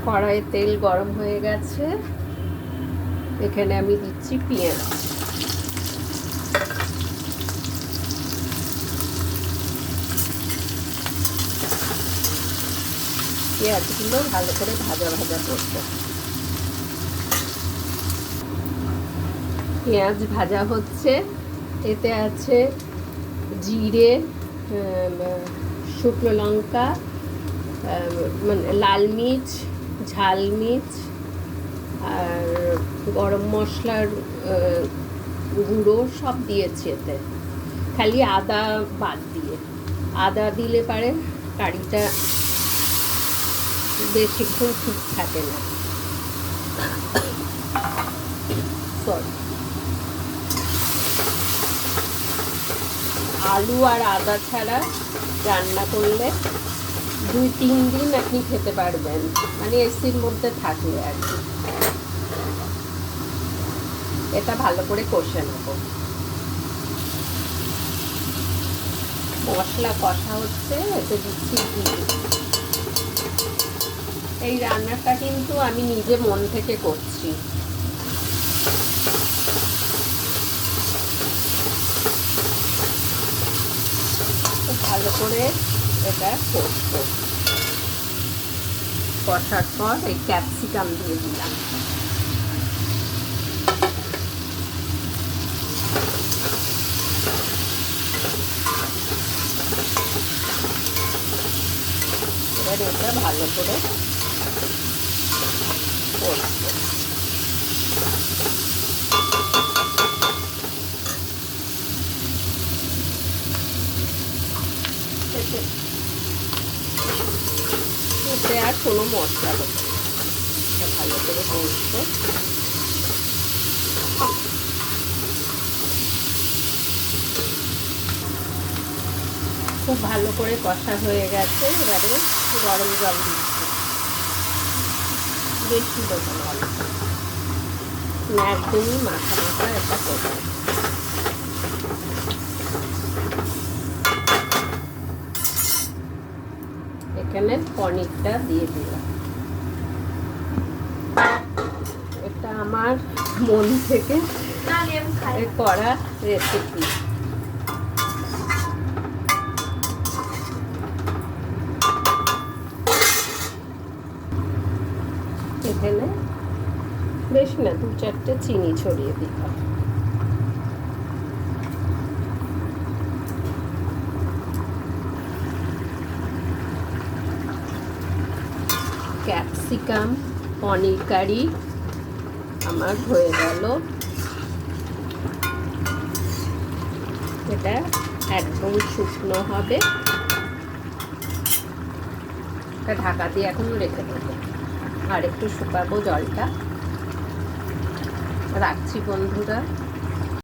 কড়াইয়ে তেল গরম হয়ে গেছে, এখানে আমি দিচ্ছি পেঁয়াজ। পেঁয়াজগুলো ভালো করে ভাজা ভাজা করতে। পেঁয়াজ ভাজা হচ্ছে, এতে আছে জিরে, শুকনো লঙ্কা, মানে লাল মির্চ, ঝাল মির্চ আর গরম মশলার গুঁড়ো সব দিয়েছি এতে, খালি আদা বাদ দিয়ে। আদা দিলে পারে কারিটা বেশিক্ষণ ঠিক থাকে না। সরি, আলু আর আদা ছাড়া রান্না করলে 2-3 দিন আপনি খেতে পারবেন, মানে এসির মধ্যে থাকলে আর কি। এটা ভালো করে কষে নেব। মশলা কষা হচ্ছে, এতে দিচ্ছি ঘি। এই রান্নাটা কিন্তু আমি নিজে মন থেকে করছি। ভালো করে এটা কষবো। কষার পর এই ক্যাপসিকাম দিয়ে দিলাম। এবার এটা ভালো করে কষবো। এতে আর কোনো মশলা দেবো, ভালো করে কষবো। খুব ভালো করে কষা হয়ে গেছে, এবারে গরম জল দিচ্ছি। বেশি দেবো না, একদমই মাখা মাখা এটা করবো। এখানে পনিরটা দিয়ে দিলাম। এটা আমার মন থেকে করা রেসিপি। এখানে বেশি না, 2-4টে চিনি ছড়িয়ে দিলাম। ক্যাপসিকাম পনির কারি আমার হয়ে গেল। এটা একদম শুকনো হবে, এটা ঢাকা দিয়ে এখন রেখে দেবো, আর একটু শুকাবো জলটা। রাখছি বন্ধুরা।